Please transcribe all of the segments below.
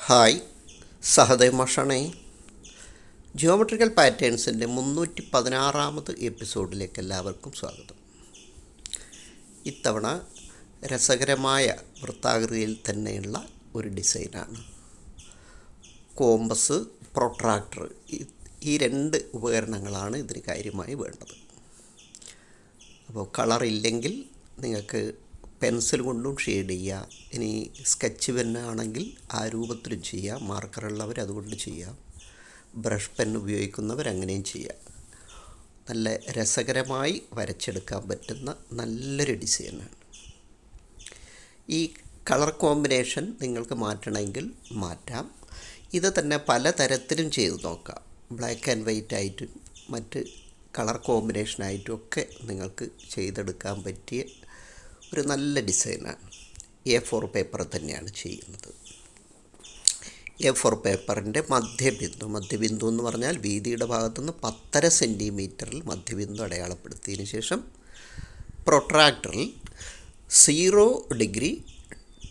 Hi, Sahadev മാഷാണേ. Geometrical പാറ്റേൺസിൻ്റെ 316 എപ്പിസോഡിലേക്ക് എല്ലാവർക്കും സ്വാഗതം. ഇത്തവണ രസകരമായ വൃത്താകൃതിയിൽ തന്നെയുള്ള ഒരു ഡിസൈനാണ്. കോമ്പസ്, പ്രൊട്രാക്ടർ, ഈ രണ്ട് ഉപകരണങ്ങളാണ് ഇതിന് കാര്യമായി വേണ്ടത്. അപ്പോൾ കളറില്ലെങ്കിൽ നിങ്ങൾക്ക് പെൻസിൽ കൊണ്ടും ഷെയ്ഡ് ചെയ്യുക. ഇനി സ്കെച്ച് പെന്നാണെങ്കിൽ ആ രൂപത്തിലും ചെയ്യാം. മാർക്കറുള്ളവർ അതുകൊണ്ട് ചെയ്യാം. ബ്രഷ് പെൻ ഉപയോഗിക്കുന്നവർ അങ്ങനെയും ചെയ്യാം. നല്ല രസകരമായി വരച്ചെടുക്കാൻ പറ്റുന്ന നല്ലൊരു ഡിസൈനാണ്. ഈ കളർ കോമ്പിനേഷൻ നിങ്ങൾക്ക് മാറ്റണമെങ്കിൽ മാറ്റാം. ഇത് തന്നെ പല തരത്തിലും ചെയ്ത് നോക്കാം. ബ്ലാക്ക് ആൻഡ് വൈറ്റ് ആയിട്ടും മറ്റ് കളർ കോമ്പിനേഷനായിട്ടും ഒക്കെ നിങ്ങൾക്ക് ചെയ്തെടുക്കാൻ പറ്റിയ ഒരു നല്ല ഡിസൈനാണ്. A4 പേപ്പർ തന്നെയാണ് ചെയ്യുന്നത്. A4 പേപ്പറിൻ്റെ മധ്യബിന്ദു എന്ന് പറഞ്ഞാൽ വീതിയുടെ ഭാഗത്തുനിന്ന് 10.5 സെൻറ്റിമീറ്ററിൽ മധ്യബിന്ദു അടയാളപ്പെടുത്തിയതിന് ശേഷം പ്രൊട്രാക്ടറിൽ 0 ഡിഗ്രി,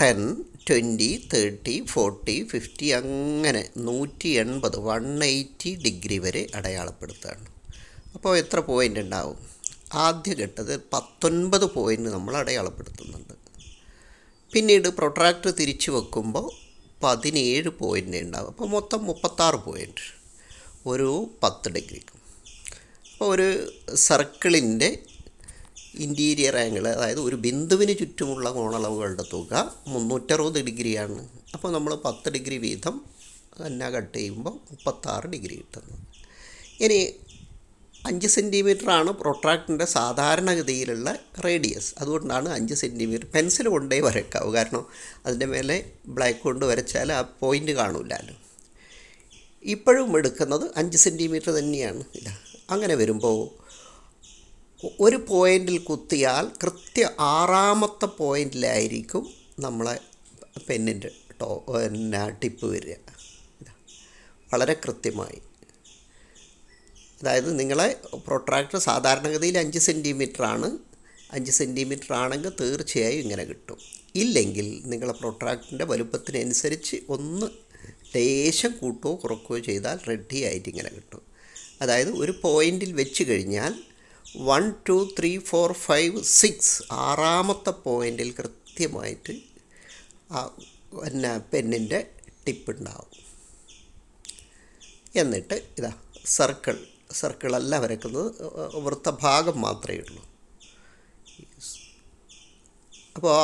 10, 20, 30, 40, 50 അങ്ങനെ 180 ഡിഗ്രി വരെ അടയാളപ്പെടുത്തുകയാണ്. അപ്പോൾ എത്ര പോയിൻ്റ് ഉണ്ടാവും? ആദ്യഘട്ടത്തിൽ 19 പോയിൻ്റ് നമ്മൾ അടയാളപ്പെടുത്തുന്നുണ്ട്. പിന്നീട് പ്രൊട്രാക്ടർ തിരിച്ചു വെക്കുമ്പോൾ 17 പോയിൻ്റ് ഉണ്ടാവും. അപ്പോൾ മൊത്തം 36 പോയിൻ്റ് ഒരു 10 ഡിഗ്രിക്കും. അപ്പോൾ ഒരു സർക്കിളിൻ്റെ ഇൻറ്റീരിയർ ആംഗിൾ, അതായത് ഒരു ബിന്ദുവിന് ചുറ്റുമുള്ള കോണളവുകളുടെ തുക 360 ഡിഗ്രിയാണ്. അപ്പോൾ നമ്മൾ 10 ഡിഗ്രി വീതം തന്നെ കട്ട് ചെയ്യുമ്പോൾ 36 ഡിഗ്രി കിട്ടുന്നത്. ഇനി 5 സെൻറ്റിമീറ്ററാണ് പ്രൊട്രാക്ടറിൻ്റെ സാധാരണഗതിയിലുള്ള റേഡിയസ്. അതുകൊണ്ടാണ് 5 സെൻറ്റിമീറ്റർ പെൻസിൽ കൊണ്ടേ വരയ്ക്കാവൂ. കാരണം അതിൻ്റെ മേലെ ബ്ലാക്ക് കൊണ്ട് വരച്ചാൽ ആ പോയിൻ്റ് കാണില്ലല്ലോ. ഇപ്പോഴും എടുക്കുന്നത് 5 സെൻറ്റിമീറ്റർ തന്നെയാണ്. അങ്ങനെ വരുമ്പോൾ ഒരു പോയിൻ്റിൽ കുത്തിയാൽ കൃത്യം 6ാമത്തെ പോയിൻ്റിലായിരിക്കും നമ്മളെ പെന്നിൻ്റെ ടിപ്പ് വരിക. വളരെ കൃത്യമായി. അതായത് നിങ്ങളെ പ്രൊട്രാക്ടർ സാധാരണഗതിയിൽ 5 സെൻറ്റിമീറ്ററാണ്. 5 സെൻറ്റിമീറ്റർ ആണെങ്കിൽ തീർച്ചയായും ഇങ്ങനെ കിട്ടും. ഇല്ലെങ്കിൽ നിങ്ങളെ പ്രൊട്രാക്ടറിൻ്റെ വലുപ്പത്തിനനുസരിച്ച് ഒന്ന് ലേശം കൂട്ടുകയോ കുറക്കുകയോ ചെയ്താൽ റെഡി ആയിട്ട് ഇങ്ങനെ കിട്ടും. അതായത് ഒരു പോയിൻ്റിൽ വെച്ച് കഴിഞ്ഞാൽ 1, 2, 3, 4, 5, 6 6ാമത്തെ പോയിൻ്റിൽ കൃത്യമായിട്ട് പെന്നിൻ്റെ ടിപ്പ് ഉണ്ടാവും. എന്നിട്ട് സർക്കിളല്ല വരയ്ക്കുന്നത്, വൃത്തഭാഗം മാത്രമേ ഉള്ളൂ. അപ്പോൾ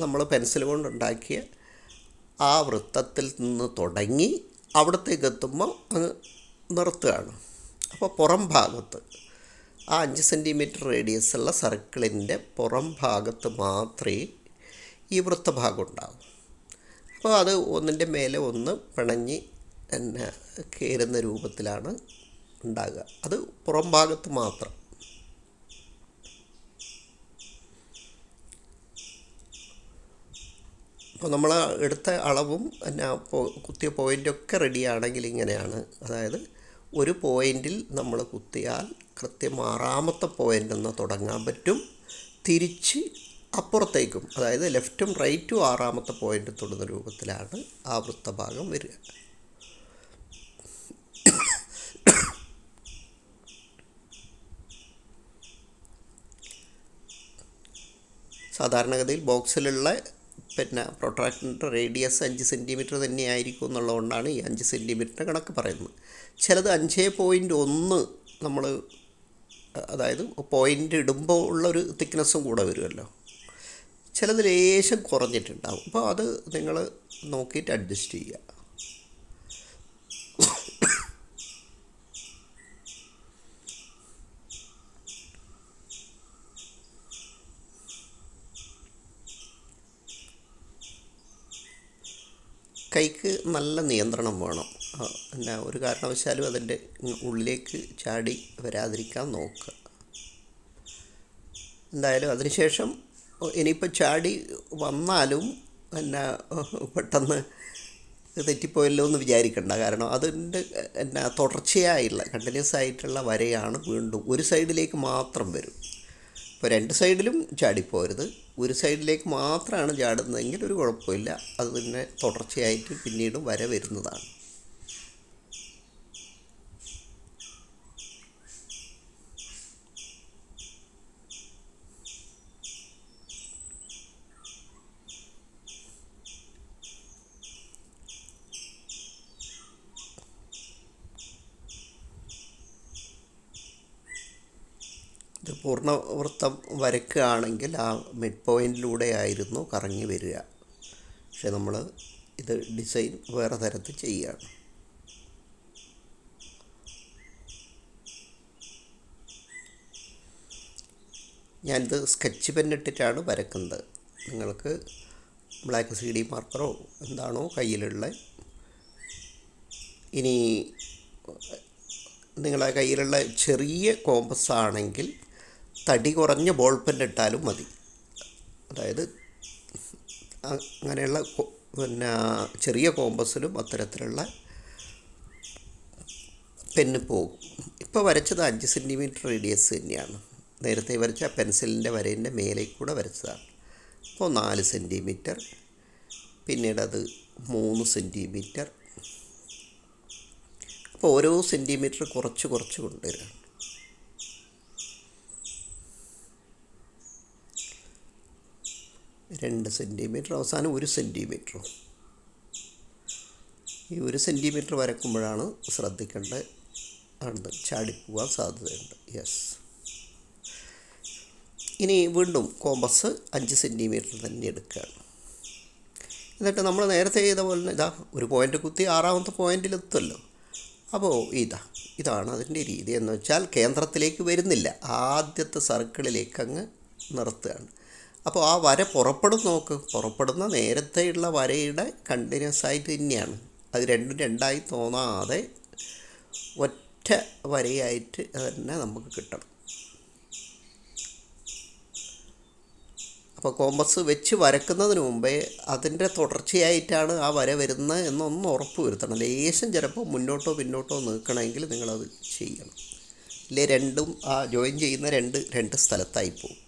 നമ്മൾ പെൻസിൽ കൊണ്ടുണ്ടാക്കിയ ആ വൃത്തത്തിൽ നിന്ന് തുടങ്ങി അവിടത്തേക്ക് എത്തുമ്പോൾ അങ്ങ് നിർത്തുകയാണ്. അപ്പോൾ പുറം ഭാഗത്ത് ആ 5 സെൻറ്റിമീറ്റർ റേഡിയസുള്ള സർക്കിളിൻ്റെ പുറം ഭാഗത്ത് മാത്രമേ ഈ വൃത്തഭാഗം ഉണ്ടാവും. അപ്പോൾ അത് ഒന്നിൻ്റെ മേലെ ഒന്ന് പിണഞ്ഞ് കയറുന്ന രൂപത്തിലാണ് ഉണ്ടാകുക. അത് പുറം ഭാഗത്ത് മാത്രം. അപ്പോൾ നമ്മൾ എടുത്ത അളവും കുത്തിയ പോയിൻ്റൊക്കെ റെഡിയാണെങ്കിൽ ഇങ്ങനെയാണ്. അതായത് ഒരു പോയിൻ്റിൽ നമ്മൾ കുത്തിയാൽ കൃത്യം 6ാമത്തെ പോയിൻ്റിൽ നിന്ന് തുടങ്ങാൻ പറ്റും. തിരിച്ച് അപ്പുറത്തേക്കും, അതായത് ലെഫ്റ്റും റൈറ്റും 6ാമത്തെ പോയിൻ്റ് തൊടുന്ന രൂപത്തിലാണ് ആ വൃത്തഭാഗം വരിക. സാധാരണഗതിയിൽ ബോക്സിലുള്ള പ്രൊട്രാക്ടറിൻ്റെ റേഡിയസ് 5 സെൻറ്റിമീറ്റർ തന്നെയായിരിക്കും എന്നുള്ളതുകൊണ്ടാണ് ഈ 5 സെൻറ്റിമീറ്ററിൻ്റെ കണക്ക് പറയുന്നത്. ചിലത് 5.1 നമ്മൾ, അതായത് പോയിൻ്റ് ഇടുമ്പോൾ ഉള്ളൊരു തിക്നെസ്സും കൂടെ വരുമല്ലോ. ചിലത് ലേശം കുറഞ്ഞിട്ടുണ്ടാവും. അപ്പോൾ അത് നിങ്ങൾ നോക്കിയിട്ട് അഡ്ജസ്റ്റ് ചെയ്യുക. കൈക്ക് നല്ല നിയന്ത്രണം വേണം. ഒരു കാരണവശാലും അതിൻ്റെ ഉള്ളിലേക്ക് ചാടി വരാതിരിക്കാൻ നോക്കുക. എന്തായാലും അതിനുശേഷം ഇനിയിപ്പോൾ ചാടി വന്നാലും പെട്ടെന്ന് തെറ്റിപ്പോയല്ലോ എന്ന് വിചാരിക്കണ്ട. കാരണം അതിൻ്റെ തുടർച്ചയായുള്ള കണ്ടിന്യൂസ് ആയിട്ടുള്ള വരയാണ്. വീണ്ടും ഒരു സൈഡിലേക്ക് മാത്രം വരും. ഇപ്പോൾ രണ്ട് സൈഡിലും ചാടിപ്പോരുത്. ഒരു സൈഡിലേക്ക് മാത്രമാണ് ചാടുന്നതെങ്കിൽ ഒരു കുഴപ്പമില്ല, അത് തന്നെ തുടർച്ചയായിട്ട് പിന്നീട് വര വരുന്നതാണ്. ഇത് പൂർണ്ണവൃത്തം വരയ്ക്കുകയാണെങ്കിൽ ആ മിഡ് പോയിൻറ്റിലൂടെ ആയിരുന്നു കറങ്ങി വരിക. പക്ഷെ നമ്മൾ ഇത് ഡിസൈൻ വേറെ തരത്തിൽ ചെയ്യുകയാണ്. ഞാനിത് സ്കെച്ച് പെന്നിട്ടിട്ടാണ് വരക്കുന്നത്. നിങ്ങൾക്ക് ബ്ലാക്ക് CD മാർക്കറോ എന്താണോ കയ്യിലുള്ള, ഇനി നിങ്ങളെ കയ്യിലുള്ള ചെറിയ കോമ്പസ് ആണെങ്കിൽ തടി കുറഞ്ഞ ബോൾ പെൻ ഇട്ടാലും മതി. അതായത് അങ്ങനെയുള്ള പിന്നെ ചെറിയ കോമ്പസിലും അത്തരത്തിലുള്ള പെന്ന് പോകും. ഇപ്പോൾ വരച്ചത് 5 സെൻറ്റിമീറ്റർ റേഡിയസ് തന്നെയാണ്. നേരത്തെ വരച്ച പെൻസിലിൻ്റെ വരേൻ്റെ മേലേക്ക് കൂടെ വരച്ചതാണ്. അപ്പോൾ 4 സെൻറ്റിമീറ്റർ, പിന്നീട് അത് 3 സെൻറ്റിമീറ്റർ. അപ്പോൾ ഓരോ സെൻറ്റിമീറ്റർ കുറച്ച് കുറച്ച് കൊണ്ടുവരികയാണ്. രണ്ട് സെൻറ്റിമീറ്റർ, അവസാനം 1 സെൻറ്റിമീറ്ററും. ഈ 1 സെൻറ്റിമീറ്റർ വരക്കുമ്പോഴാണ് ശ്രദ്ധിക്കേണ്ടത്, ആണ് ചാടിപ്പോവാൻ സാധ്യതയുണ്ട്. യെസ്. ഇനി വീണ്ടും കോമ്പസ് 5 സെൻറ്റിമീറ്റർ തന്നെ എടുക്കുകയാണ്. എന്നിട്ട് നമ്മൾ നേരത്തെ ചെയ്ത പോലെ തന്നെ ഒരു പോയിൻ്റ് കുത്തി 6ാമത്തെ പോയിൻ്റിലെത്തുമല്ലോ. അപ്പോൾ ഇതാണ് അതിൻ്റെ രീതി. എന്ന് വെച്ചാൽ കേന്ദ്രത്തിലേക്ക് വരുന്നില്ല, ആദ്യത്തെ സർക്കിളിലേക്ക് അങ്ങ് നിർത്തുകയാണ്. അപ്പോൾ ആ വര പുറപ്പെടുന്ന നേരത്തെയുള്ള വരയുടെ കണ്ടിന്യൂസ് ആയിട്ട് തന്നെയാണ്. അത് രണ്ടും രണ്ടായി തോന്നാതെ ഒറ്റ വരയായിട്ട് തന്നെ നമുക്ക് കിട്ടണം. അപ്പോൾ കോമ്പസ് വെച്ച് വരക്കുന്നതിന് മുമ്പേ അതിൻ്റെ തുടർച്ചയായിട്ടാണ് ആ വര വരുന്നത് എന്നൊന്ന് ഉറപ്പ് വരുത്തണം. ലേശം ചിലപ്പോൾ മുന്നോട്ടോ പിന്നോട്ടോ നീക്കണമെങ്കിൽ നിങ്ങളത് ചെയ്യണം. ഇല്ലേ രണ്ടും ആ ജോയിൻ ചെയ്യുന്ന രണ്ട് സ്ഥലത്തായി പോകും.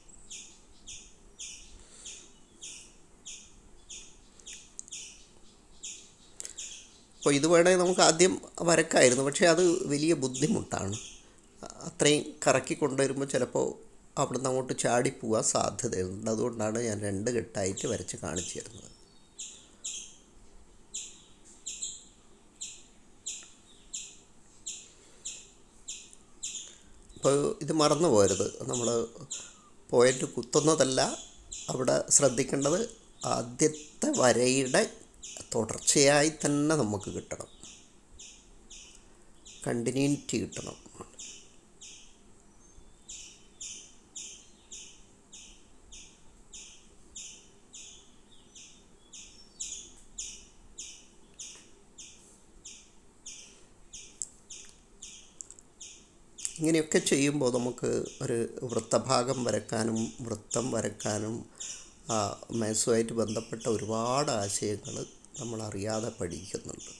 അപ്പോൾ ഇത് വേണമെങ്കിൽ നമുക്ക് ആദ്യം വരക്കായിരുന്നു, പക്ഷേ അത് വലിയ ബുദ്ധിമുട്ടാണ്. അത്രയും കറക്കി കൊണ്ടുവരുമ്പോൾ ചിലപ്പോൾ അവിടുന്ന് അങ്ങോട്ട് ചാടിപ്പോവാൻ സാധ്യതയുണ്ട്. അതുകൊണ്ടാണ് ഞാൻ 2 ഘട്ടമായിട്ട് വരച്ച് കാണിച്ചു തരുന്നത്. അപ്പോൾ ഇത് മറന്നു പോകരുത്. നമ്മൾ പോയിൻ്റ് കുത്തുന്നതല്ല, അവിടെ ശ്രദ്ധിക്കേണ്ടത് ആദ്യത്തെ വരയുടെ തുടർച്ചയായി തന്നെ നമുക്ക് കിട്ടണം, കണ്ടിന്യൂറ്റി കിട്ടണം. ഇങ്ങനെയൊക്കെ ചെയ്യുമ്പോൾ നമുക്ക് ഒരു വൃത്തഭാഗം വരക്കാനും വൃത്തം വരക്കാനും മാത്സുമായിട്ട് ബന്ധപ്പെട്ട ഒരുപാട് ആശയങ്ങൾ നമ്മളറിയാതെ പഠിക്കുന്നുണ്ട്.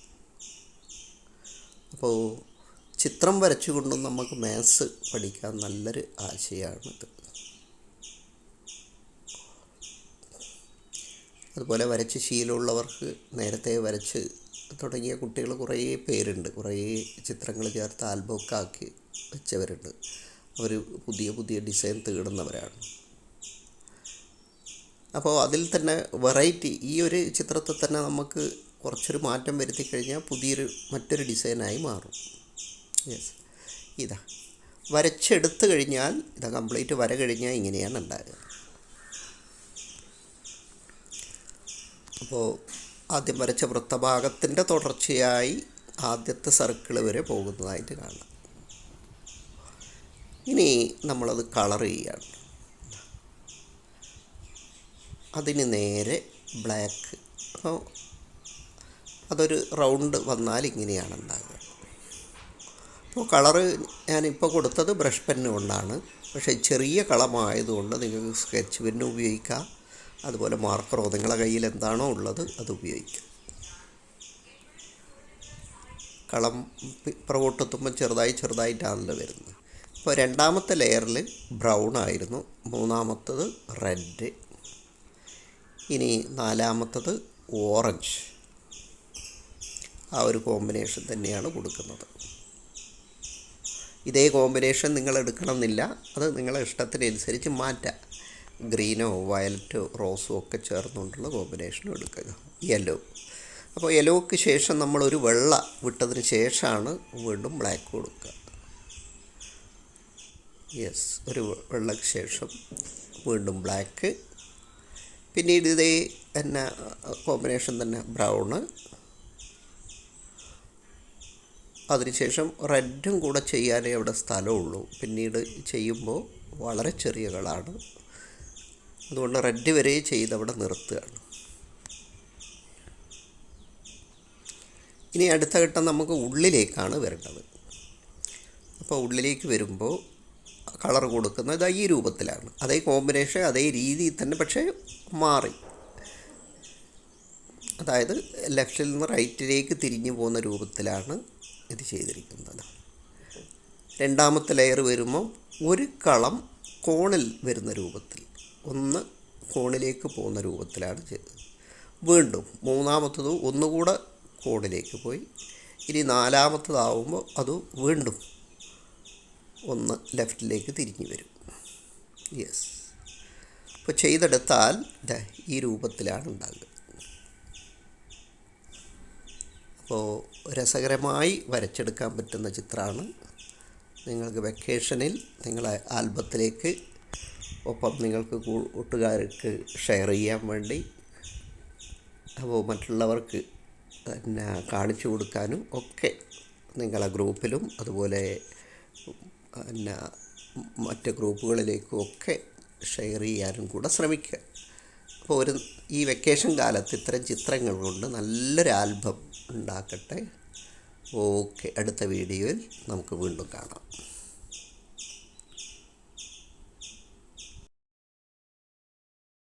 അപ്പോൾ ചിത്രം വരച്ചുകൊണ്ടും നമുക്ക് മാത്സ് പഠിക്കാൻ നല്ലൊരു ആശയമാണിത്. അതുപോലെ വരച്ച് ശീലമുള്ളവർക്ക്, നേരത്തെ വരച്ച് തുടങ്ങിയ കുട്ടികൾ കുറേ പേരുണ്ട്. കുറേ ചിത്രങ്ങൾ ചേർത്ത് ആൽബമൊക്കെ ആക്കി വെച്ചവരുണ്ട്. അവർ പുതിയ പുതിയ ഡിസൈൻ തേടുന്നവരാണ്. അപ്പോൾ അതിൽ തന്നെ വെറൈറ്റി, ഈ ഒരു ചിത്രത്തിൽ തന്നെ നമുക്ക് കുറച്ചൊരു മാറ്റം വരുത്തി കഴിഞ്ഞാൽ മറ്റൊരു ഡിസൈനായി മാറും. യെസ്. വരച്ചെടുത്ത് കഴിഞ്ഞാൽ കംപ്ലീറ്റ് വര കഴിഞ്ഞാൽ ഇങ്ങനെയാണ് ഉണ്ടാകുക. അപ്പോൾ ആദ്യം വരച്ച വൃത്തഭാഗത്തിൻ്റെ തുടർച്ചയായി ആദ്യത്തെ സർക്കിൾ വരെ പോകുന്നതായിട്ട് കാണാം. ഇനി നമ്മളത് കളർ ചെയ്യാണ്. അതിന് നേരെ ബ്ലാക്ക്. അപ്പോൾ അതൊരു റൗണ്ട് വന്നാൽ ഇങ്ങനെയാണ് ഉണ്ടാകുക. അപ്പോൾ കളറ് ഞാനിപ്പോൾ കൊടുത്തത് ബ്രഷ് പെന്ന് കൊണ്ടാണ്. പക്ഷേ ചെറിയ കളമായതുകൊണ്ട് നിങ്ങൾക്ക് സ്കെച്ച് പെന്ന് ഉപയോഗിക്കാം. അതുപോലെ മാർക്കറോ നിങ്ങളുടെ കയ്യിൽ എന്താണോ ഉള്ളത് അത് ഉപയോഗിക്കാം. കളം പുറകോട്ടെത്തുമ്പോൾ ചെറുതായിട്ടാണല്ലോ വരുന്നത്. അപ്പോൾ രണ്ടാമത്തെ ലെയറിൽ ബ്രൗൺ ആയിരുന്നു, മൂന്നാമത്തത് റെഡ്, ഇനി നാലാമത്തത് ഓറഞ്ച്. ആ ഒരു കോമ്പിനേഷൻ തന്നെയാണ് കൊടുക്കുന്നത്. ഇതേ കോമ്പിനേഷൻ നിങ്ങൾ എടുക്കണമെന്നില്ല, അത് നിങ്ങളെ ഇഷ്ടത്തിനനുസരിച്ച് മാറ്റാം. ഗ്രീനോ വയലറ്റോ റോസോ ഒക്കെ ചേർന്നുകൊണ്ടുള്ള കോമ്പിനേഷനും എടുക്കുക. യെല്ലോ. അപ്പോൾ യെല്ലോക്ക് ശേഷം നമ്മളൊരു വെള്ള വിട്ടതിന് ശേഷമാണ് വീണ്ടും ബ്ലാക്ക് കൊടുക്കുക. യെസ്, ഒരു വെള്ളയ്ക്ക് ശേഷം വീണ്ടും ബ്ലാക്ക്, പിന്നീട് ഇതേ തന്നെ കോമ്പിനേഷൻ തന്നെ ബ്രൗണ്, അതിനുശേഷം റെഡും കൂടെ ചെയ്യാനേ അവിടെ സ്ഥലമുള്ളൂ. പിന്നീട് ചെയ്യുമ്പോൾ വളരെ ചെറിയ കളാണ്, അതുകൊണ്ട് റെഡ് വരെ ചെയ്ത് അവിടെ നിർത്തുകയാണ്. ഇനി അടുത്ത ഘട്ടം നമുക്ക് ഉള്ളിലേക്കാണ് വരേണ്ടത്. അപ്പോൾ ഉള്ളിലേക്ക് വരുമ്പോൾ കളർ കൊടുക്കുന്നത് ഈ രൂപത്തിലാണ്. അതേ കോമ്പിനേഷൻ അതേ രീതിയിൽ തന്നെ, പക്ഷേ മാറി. അതായത് ലെഫ്റ്റിൽ നിന്ന് റൈറ്റിലേക്ക് തിരിഞ്ഞു പോകുന്ന രൂപത്തിലാണ് ഇത് ചെയ്തിരിക്കുന്നത്. രണ്ടാമത്തെ ലെയർ വരുമ്പോൾ ഒരു കളം കോണിൽ വരുന്ന രൂപത്തിൽ, ഒന്ന് കോണിലേക്ക് പോകുന്ന രൂപത്തിലാണ് ചെയ്തത്. വീണ്ടും മൂന്നാമത്തത് ഒന്നുകൂടെ കോണിലേക്ക് പോയി, ഇനി നാലാമത്തതാവുമ്പോൾ അത് വീണ്ടും ഒന്ന് ലെഫ്റ്റിലേക്ക് തിരിഞ്ഞു വരും. യെസ്. അപ്പോൾ ചെയ്തെടുത്താൽ ഈ രൂപത്തിലാണ് ഉണ്ടാകുക. അപ്പോൾ രസകരമായി വരച്ചെടുക്കാൻ പറ്റുന്ന ചിത്രമാണ്. നിങ്ങൾക്ക് വെക്കേഷനിൽ നിങ്ങളെ ആൽബത്തിലേക്ക്, ഒപ്പം നിങ്ങൾക്ക് കൂട്ടുകാർക്ക് ഷെയർ ചെയ്യാൻ വേണ്ടി, അപ്പോൾ മറ്റുള്ളവർക്ക് പിന്നെ കാണിച്ചു കൊടുക്കാനും ഒക്കെ നിങ്ങളെ ഗ്രൂപ്പിലും അതുപോലെ പിന്നെ മറ്റ് ഗ്രൂപ്പുകളിലേക്കും ഒക്കെ ഷെയർ ചെയ്യാനും കൂടെ ശ്രമിക്കുക. അപ്പോൾ ഈ വെക്കേഷൻ കാലത്ത് ഇത്തരം ചിത്രങ്ങൾ കൊണ്ട് നല്ലൊരു ആൽബം ഉണ്ടാക്കട്ടെ. ഓക്കെ, അടുത്ത വീഡിയോയിൽ നമുക്ക് വീണ്ടും കാണാം.